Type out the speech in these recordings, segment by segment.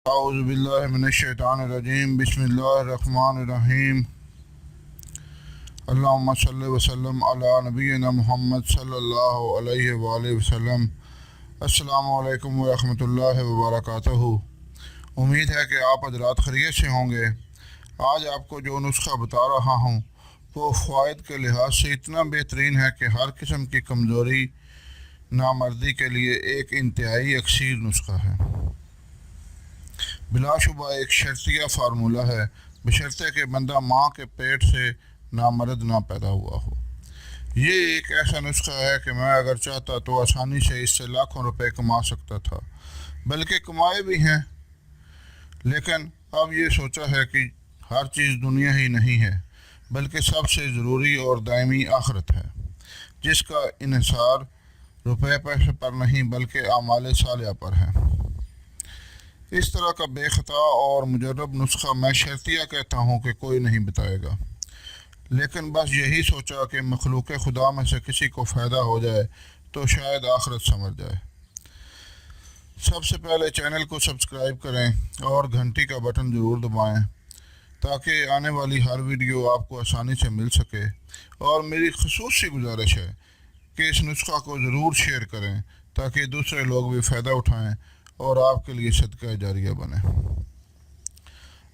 اعوذ باللہ من الشیطان الرجیم بسم اللہ الرحمن الرحیم اللہم صلی وسلم علی نبینا محمد صلی اللہ علیہ وآلہ وسلم۔ السلام علیکم ورحمۃ اللہ وبرکاتہ۔ امید ہے کہ آپ حضرات خیریت سے ہوں گے۔ آج آپ کو جو نسخہ بتا رہا ہوں وہ فوائد کے لحاظ سے اتنا بہترین ہے کہ ہر قسم کی کمزوری نامردی کے لیے ایک انتہائی یکسیر نسخہ ہے۔ بلا شبہ ایک شرطیہ فارمولہ ہے، بشرطے کہ بندہ ماں کے پیٹ سے نامرد نہ پیدا ہوا ہو۔ یہ ایک ایسا نسخہ ہے کہ میں اگر چاہتا تو آسانی سے اس سے لاکھوں روپے کما سکتا تھا، بلکہ کمائے بھی ہیں، لیکن اب یہ سوچا ہے کہ ہر چیز دنیا ہی نہیں ہے، بلکہ سب سے ضروری اور دائمی آخرت ہے، جس کا انحصار روپے پیسے پر نہیں بلکہ اعمال صالحہ پر ہے۔ اس طرح کا بے خطا اور مجرب نسخہ میں شرطیہ کہتا ہوں کہ کوئی نہیں بتائے گا، لیکن بس یہی سوچا کہ مخلوق خدا میں سے کسی کو فائدہ ہو جائے تو شاید آخرت سنور جائے۔ سب سے پہلے چینل کو سبسکرائب کریں اور گھنٹی کا بٹن ضرور دبائیں تاکہ آنے والی ہر ویڈیو آپ کو آسانی سے مل سکے، اور میری خصوصی گزارش ہے کہ اس نسخہ کو ضرور شیئر کریں تاکہ دوسرے لوگ بھی فائدہ اٹھائیں اور آپ کے لیے صدقہ جاریہ بنے۔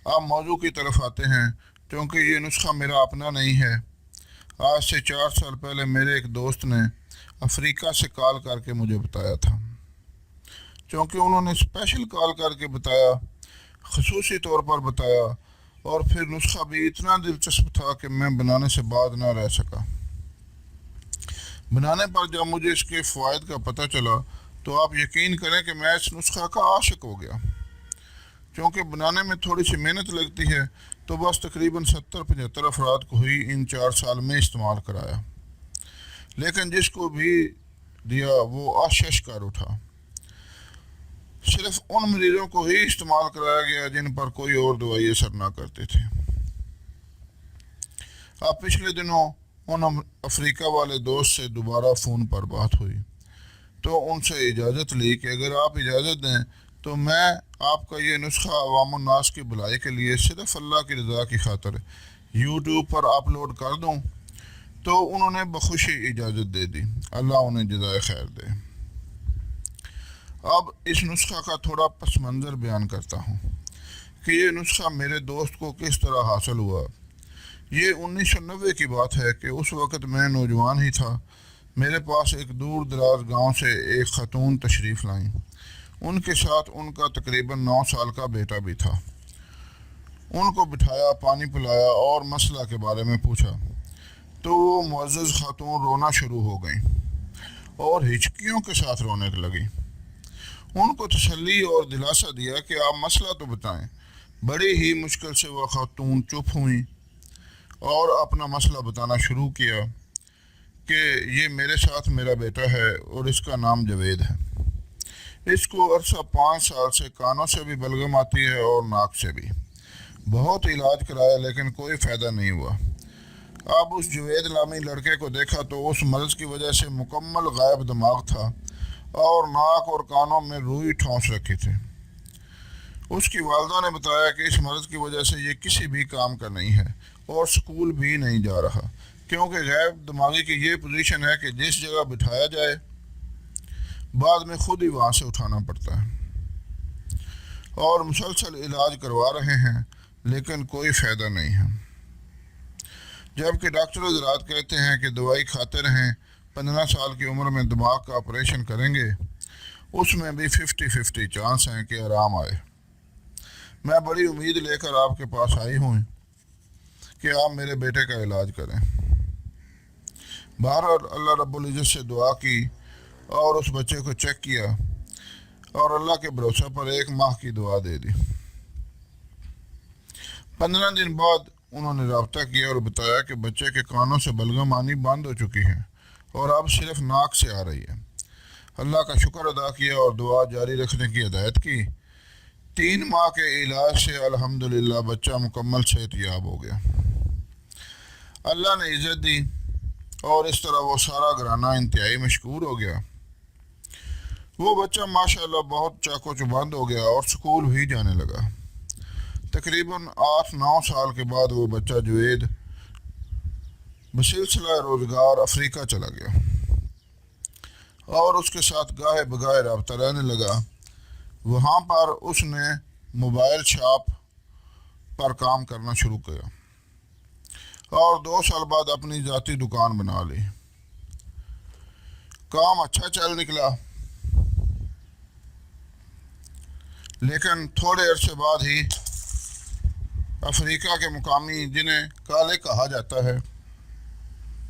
اب موضوع کی طرف آتے ہیں۔ چونکہ یہ نسخہ میرا اپنا نہیں ہے، آج سے 4 سال پہلے میرے ایک دوست نے افریقہ سے کال کر کے مجھے بتایا تھا۔ چونکہ انہوں نے اسپیشل کال کر کے بتایا، خصوصی طور پر بتایا، اور پھر نسخہ بھی اتنا دلچسپ تھا کہ میں بنانے سے باز نہ رہ سکا۔ بنانے پر جب مجھے اس کے فوائد کا پتہ چلا تو آپ یقین کریں کہ میں اس نسخہ کا عاشق ہو گیا۔ چونکہ بنانے میں تھوڑی سی محنت لگتی ہے تو بس تقریباً 70-75 افراد کو ہی ان 4 سال میں استعمال کرایا، لیکن جس کو بھی دیا وہ آشش کر اٹھا۔ صرف ان مریضوں کو ہی استعمال کرایا گیا جن پر کوئی اور دوائی اثر نہ کرتی تھی۔ اب پچھلے دنوں ان افریقہ والے دوست سے دوبارہ فون پر بات ہوئی تو ان سے اجازت لی کہ اگر آپ اجازت دیں تو میں آپ کا یہ نسخہ عوام الناس کی بھلائی کے لیے صرف اللہ کی رضا کی خاطر یوٹیوب پر اپلوڈ کر دوں، تو انہوں نے بخوشی اجازت دے دی۔ اللہ انہیں جزائے خیر دے۔ اب اس نسخہ کا تھوڑا پس منظر بیان کرتا ہوں کہ یہ نسخہ میرے دوست کو کس طرح حاصل ہوا۔ یہ 1990 کی بات ہے کہ اس وقت میں نوجوان ہی تھا۔ میرے پاس ایک دور دراز گاؤں سے ایک خاتون تشریف لائیں۔ ان کے ساتھ ان کا تقریباً 9 سال کا بیٹا بھی تھا۔ ان کو بٹھایا، پانی پلایا اور مسئلہ کے بارے میں پوچھا تو وہ معزز خاتون رونا شروع ہو گئیں اور ہچکیوں کے ساتھ رونے لگیں۔ ان کو تسلی اور دلاسا دیا کہ آپ مسئلہ تو بتائیں۔ بڑی ہی مشکل سے وہ خاتون چپ ہوئیں اور اپنا مسئلہ بتانا شروع کیا کہ یہ میرے ساتھ میرا بیٹا ہے اور اس کا نام جاوید ہے۔ اس کو عرصہ 5 سال سے کانوں سے بھی بلغم آتی ہے اور ناک سے بھی۔ بہت علاج کرایا لیکن کوئی فائدہ نہیں ہوا۔ اب اس جاوید نامی لڑکے کو دیکھا تو اس مرض کی وجہ سے مکمل غائب دماغ تھا اور ناک اور کانوں میں روئی ٹھونس رکھی تھی۔ اس کی والدہ نے بتایا کہ اس مرض کی وجہ سے یہ کسی بھی کام کا نہیں ہے اور سکول بھی نہیں جا رہا، کیونکہ غائب دماغی کی یہ پوزیشن ہے کہ جس جگہ بٹھایا جائے بعد میں خود ہی وہاں سے اٹھانا پڑتا ہے، اور مسلسل علاج کروا رہے ہیں لیکن کوئی فائدہ نہیں ہے۔ جبکہ ڈاکٹر حضرات کہتے ہیں کہ دوائی کھاتے رہیں، 15 سال کی عمر میں دماغ کا آپریشن کریں گے، اس میں بھی 50-50 چانس ہیں کہ آرام آئے۔ میں بڑی امید لے کر آپ کے پاس آئی ہوں کہ آپ میرے بیٹے کا علاج کریں۔ بہرحال اللہ رب العزت سے دعا کی اور اس بچے کو چیک کیا اور اللہ کے بھروسے پر 1 ماہ کی دعا دے دی۔ 15 دن بعد انہوں نے رابطہ کیا اور بتایا کہ بچے کے کانوں سے بلغم آنی بند ہو چکی ہے اور اب صرف ناک سے آ رہی ہے۔ اللہ کا شکر ادا کیا اور دعا جاری رکھنے کی ہدایت کی۔ 3 ماہ کے علاج سے الحمدللہ بچہ مکمل صحت یاب ہو گیا۔ اللہ نے عزت دی اور اس طرح وہ سارا گھرانہ انتہائی مشکور ہو گیا۔ وہ بچہ ماشاءاللہ بہت چاقو چبند ہو گیا اور اسکول بھی جانے لگا۔ تقریباً 8-9 سال کے بعد وہ بچہ جوید بسلسلہ روزگار افریقہ چلا گیا اور اس کے ساتھ گاہے بگاہے رابطہ رہنے لگا۔ وہاں پر اس نے موبائل شاپ پر کام کرنا شروع کیا اور 2 سال بعد اپنی ذاتی دکان بنا لی۔ کام اچھا چل نکلا، لیکن تھوڑے عرصے بعد ہی افریقہ کے مقامی، جنہیں کالے کہا جاتا ہے،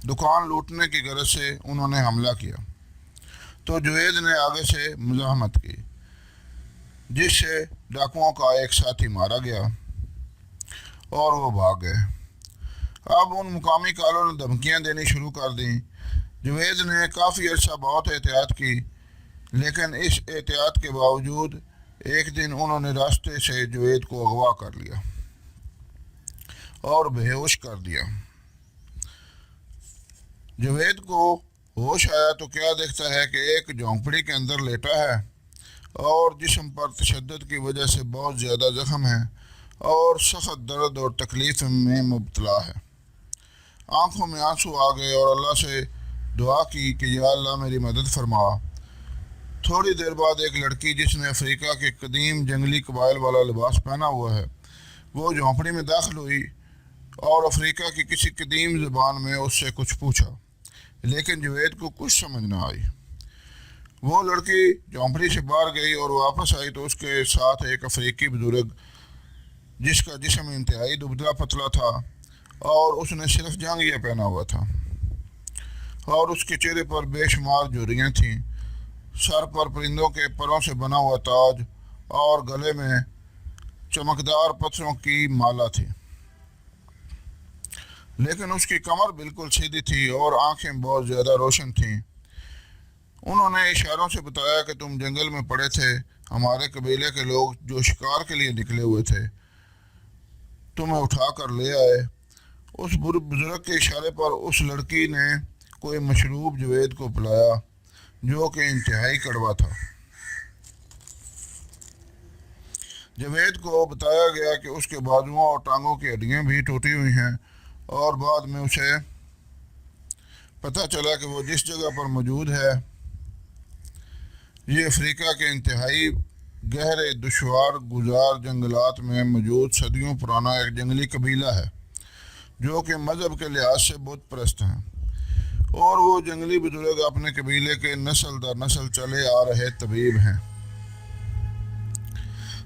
دکان لوٹنے کی غرض سے انہوں نے حملہ کیا تو جوید نے آگے سے مزاحمت کی، جس سے ڈاکوؤں کا ایک ساتھی مارا گیا اور وہ بھاگ گئے۔ اب ان مقامی کالوں نے دھمکیاں دینی شروع کر دیں۔ جوید نے کافی عرصہ بہت احتیاط کی، لیکن اس احتیاط کے باوجود ایک دن انہوں نے راستے سے جوید کو اغوا کر لیا اور بے ہوش کر دیا۔ جوید کو ہوش آیا تو کیا دیکھتا ہے کہ ایک جھونپڑی کے اندر لیٹا ہے اور جسم پر تشدد کی وجہ سے بہت زیادہ زخم ہے اور سخت درد اور تکلیف میں مبتلا ہے۔ آنکھوں میں آنسو آ گئے اور اللہ سے دعا کی کہ یا اللہ میری مدد فرما۔ تھوڑی دیر بعد ایک لڑکی، جس نے افریقہ کے قدیم جنگلی قبائل والا لباس پہنا ہوا ہے، وہ جھونپڑی میں داخل ہوئی اور افریقہ کی کسی قدیم زبان میں اس سے کچھ پوچھا، لیکن جوید کو کچھ سمجھ نہ آئی۔ وہ لڑکی جھونپڑی سے باہر گئی اور واپس آئی تو اس کے ساتھ ایک افریقی بزرگ، جس کا جسم انتہائی دبلا پتلا تھا اور اس نے صرف جانگھیا پہنا ہوا تھا اور اس کے چہرے پر بے شمار جھریاں تھیں، سر پر پرندوں کے پروں سے بنا ہوا تاج اور گلے میں چمکدار پتھروں کی مالا تھی، لیکن اس کی کمر بالکل سیدھی تھی اور آنکھیں بہت زیادہ روشن تھیں۔ انہوں نے اشاروں سے بتایا کہ تم جنگل میں پڑے تھے، ہمارے قبیلے کے لوگ جو شکار کے لیے نکلے ہوئے تھے تمہیں اٹھا کر لے آئے۔ اس بزرگ کے اشارے پر اس لڑکی نے کوئی مشروب جوید کو پلایا جو کہ انتہائی کڑوا تھا۔ جوید کو بتایا گیا کہ اس کے بازوؤں اور ٹانگوں کی ہڈیاں بھی ٹوٹی ہوئی ہیں اور بعد میں اسے پتہ چلا کہ وہ جس جگہ پر موجود ہے یہ افریقہ کے انتہائی گہرے دشوار گزار جنگلات میں موجود صدیوں پرانا ایک جنگلی قبیلہ ہے جو کہ مذہب کے لحاظ سے بت پرست ہیں، اور وہ جنگلی بزرگ اپنے قبیلے کے نسل در نسل چلے آ رہے طبیب ہیں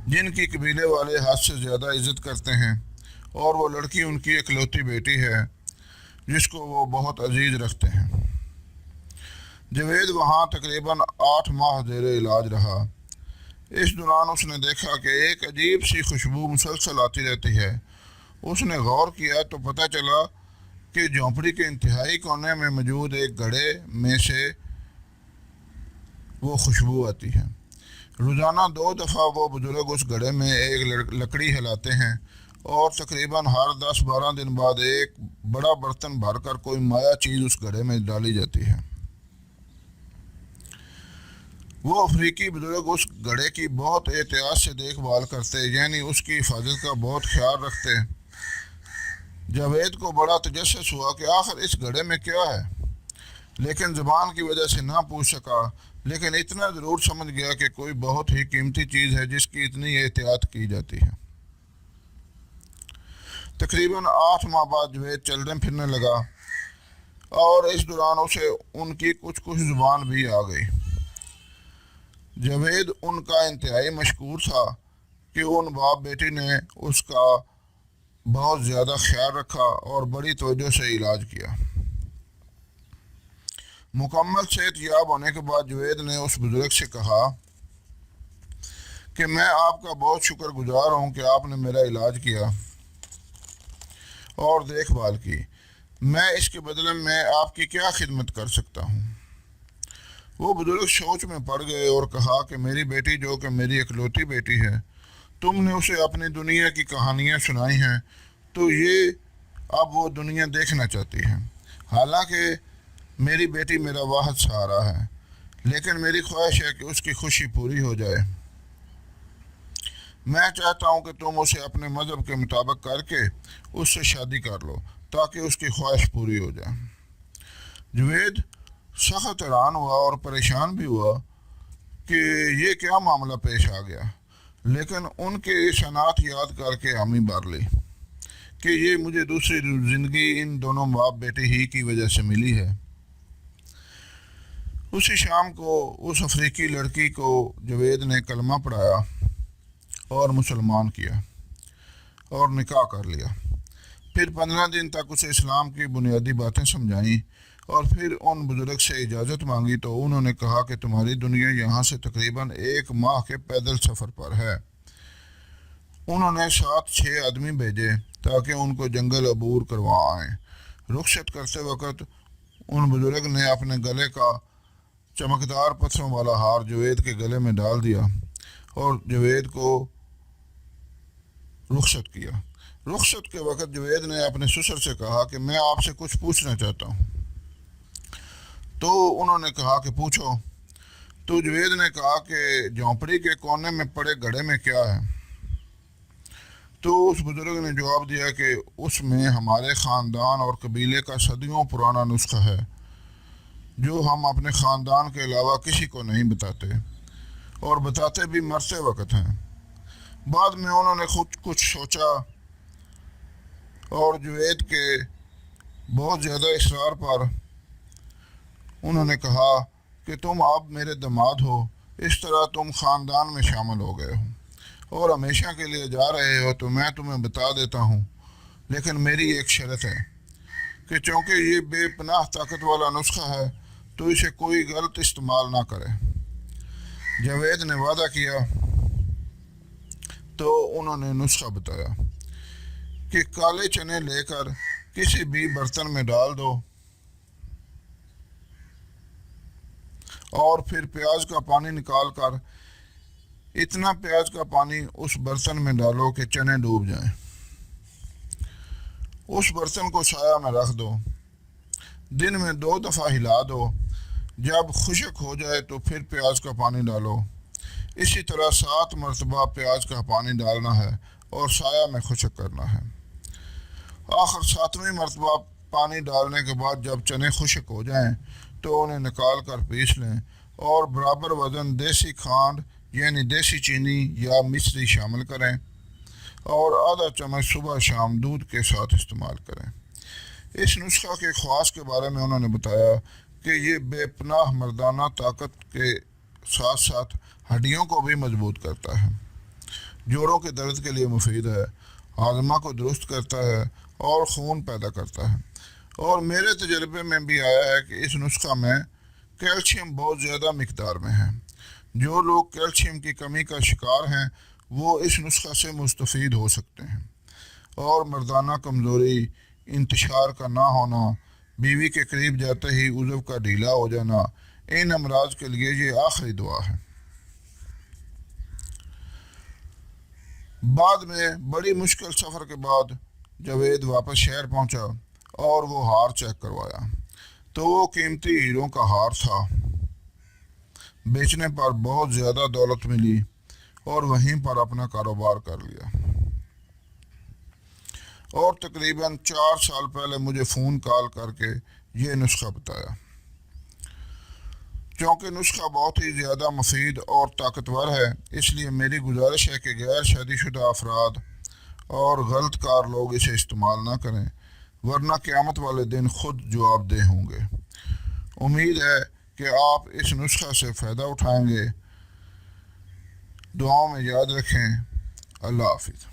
جن کی قبیلے والے حد سے زیادہ عزت کرتے ہیں، اور وہ لڑکی ان کی اکلوتی بیٹی ہے جس کو وہ بہت عزیز رکھتے ہیں۔ جوید وہاں تقریباً 8 ماہ زیر علاج رہا۔ اس دوران اس نے دیکھا کہ ایک عجیب سی خوشبو مسلسل آتی رہتی ہے۔ اس نے غور کیا تو پتہ چلا کہ جھونپڑی کے انتہائی کونے میں موجود ایک گھڑے میں سے وہ خوشبو آتی ہے۔ روزانہ 2 دفعہ وہ بزرگ اس گھڑے میں ایک لکڑی ہلاتے ہیں اور تقریباً ہر 10-12 دن بعد ایک بڑا برتن بھر کر کوئی مایا چیز اس گھڑے میں ڈالی جاتی ہے۔ وہ افریقی بزرگ اس گھڑے کی بہت احتیاط سے دیکھ بھال کرتے، یعنی اس کی حفاظت کا بہت خیال رکھتے۔ جاوید کو بڑا تجسس ہوا کہ آخر اس گھڑے میں کیا ہے، لیکن زبان کی وجہ سے نہ پوچھ سکا، لیکن اتنا ضرور سمجھ گیا کہ کوئی بہت ہی قیمتی چیز ہے جس کی اتنی احتیاط کی جاتی ہے۔ تقریباً 8 ماہ بعد جوید چلنے پھرنے لگا اور اس دوران اسے ان کی کچھ زبان بھی آ گئی۔ جاوید ان کا انتہائی مشکور تھا کہ ان باپ بیٹی نے اس کا بہت زیادہ خیال رکھا اور بڑی توجہ سے علاج کیا۔ مکمل صحت یاب ہونے کے بعد جوید نے اس بزرگ سے کہا کہ میں آپ کا بہت شکر گزار ہوں کہ آپ نے میرا علاج کیا اور دیکھ بھال کی، میں اس کے بدلے میں آپ کی کیا خدمت کر سکتا ہوں؟ وہ بزرگ سوچ میں پڑ گئے اور کہا کہ میری بیٹی جو کہ میری اکلوتی بیٹی ہے، تم نے اسے اپنی دنیا کی کہانیاں سنائی ہیں تو یہ اب وہ دنیا دیکھنا چاہتی ہے۔ حالانکہ میری بیٹی میرا واحد سہارا ہے، لیکن میری خواہش ہے کہ اس کی خوشی پوری ہو جائے۔ میں چاہتا ہوں کہ تم اسے اپنے مذہب کے مطابق کر کے اس سے شادی کر لو تاکہ اس کی خواہش پوری ہو جائے۔ جوید سخت حیران ہوا اور پریشان بھی ہوا کہ یہ کیا معاملہ پیش آ گیا، لیکن ان کے شناخت یاد کر کے حامی بھر لی کہ یہ مجھے دوسری زندگی ان دونوں باپ بیٹے ہی کی وجہ سے ملی ہے۔ اسی شام کو اس افریقی لڑکی کو جوید نے کلمہ پڑھایا اور مسلمان کیا اور نکاح کر لیا۔ پھر 15 دن تک اسے اسلام کی بنیادی باتیں سمجھائیں اور پھر ان بزرگ سے اجازت مانگی تو انہوں نے کہا کہ تمہاری دنیا یہاں سے تقریباً 1 ماہ کے پیدل سفر پر ہے۔ انہوں نے 7-6 آدمی بھیجے تاکہ ان کو جنگل عبور کروائیں۔ رخصت کرتے وقت ان بزرگ نے اپنے گلے کا چمکدار پتھروں والا ہار جوید کے گلے میں ڈال دیا اور جوید کو رخصت کیا۔ رخصت کے وقت جوید نے اپنے سسر سے کہا کہ میں آپ سے کچھ پوچھنا چاہتا ہوں۔ تو انہوں نے کہا کہ پوچھو۔ تو جوید نے کہا کہ جھونپڑی کے کونے میں پڑے گھڑے میں کیا ہے؟ تو اس بزرگ نے جواب دیا کہ اس میں ہمارے خاندان اور قبیلے کا صدیوں پرانا نسخہ ہے جو ہم اپنے خاندان کے علاوہ کسی کو نہیں بتاتے، اور بتاتے بھی مرتے وقت ہیں۔ بعد میں انہوں نے خود کچھ سوچا اور جوید کے بہت زیادہ اصرار پر انہوں نے کہا کہ تم اب میرے داماد ہو، اس طرح تم خاندان میں شامل ہو گئے ہو اور ہمیشہ کے لیے جا رہے ہو، تو میں تمہیں بتا دیتا ہوں، لیکن میری ایک شرط ہے کہ چونکہ یہ بے پناہ طاقت والا نسخہ ہے تو اسے کوئی غلط استعمال نہ کرے۔ جاوید نے وعدہ کیا تو انہوں نے نسخہ بتایا کہ کالے چنے لے کر کسی بھی برتن میں ڈال دو اور پھر پیاز کا پانی نکال کر اتنا پیاز کا پانی اس برتن میں ڈالو کہ چنے ڈوب جائیں۔ اس برتن کو سایہ میں رکھ دو، دن میں 2 دفعہ ہلا دو، جب خشک ہو جائے تو پھر پیاز کا پانی ڈالو۔ اسی طرح 7 مرتبہ پیاز کا پانی ڈالنا ہے اور سایہ میں خشک کرنا ہے۔ آخر 7ویں مرتبہ پانی ڈالنے کے بعد جب چنے خشک ہو جائیں تو انہیں نکال کر پیس لیں اور برابر وزن دیسی کھانڈ یعنی دیسی چینی یا مصری شامل کریں اور آدھا چمچ صبح شام دودھ کے ساتھ استعمال کریں۔ اس نسخہ کے خواص کے بارے میں انہوں نے بتایا کہ یہ بے پناہ مردانہ طاقت کے ساتھ ساتھ ہڈیوں کو بھی مضبوط کرتا ہے، جوڑوں کے درد کے لیے مفید ہے، ہاضمہ کو درست کرتا ہے اور خون پیدا کرتا ہے۔ اور میرے تجربے میں بھی آیا ہے کہ اس نسخہ میں کیلشیم بہت زیادہ مقدار میں ہے۔ جو لوگ کیلشیم کی کمی کا شکار ہیں وہ اس نسخہ سے مستفید ہو سکتے ہیں۔ اور مردانہ کمزوری، انتشار کا نہ ہونا، بیوی کے قریب جاتے ہی عضو کا ڈھیلا ہو جانا، ان امراض کے لیے یہ آخری دعا ہے۔ بعد میں بڑی مشکل سفر کے بعد جاوید واپس شہر پہنچا اور وہ ہار چیک کروایا تو وہ قیمتی ہیروں کا ہار تھا۔ بیچنے پر بہت زیادہ دولت ملی اور وہیں پر اپنا کاروبار کر لیا۔ اور تقریباً 4 سال پہلے مجھے فون کال کر کے یہ نسخہ بتایا۔ چونکہ نسخہ بہت ہی زیادہ مفید اور طاقتور ہے، اس لیے میری گزارش ہے کہ غیر شادی شدہ افراد اور غلط کار لوگ اسے استعمال نہ کریں، ورنہ قیامت والے دن خود جواب دہ ہوں گے۔ امید ہے کہ آپ اس نسخہ سے فائدہ اٹھائیں گے۔ دعاؤں میں یاد رکھیں۔ اللہ حافظ۔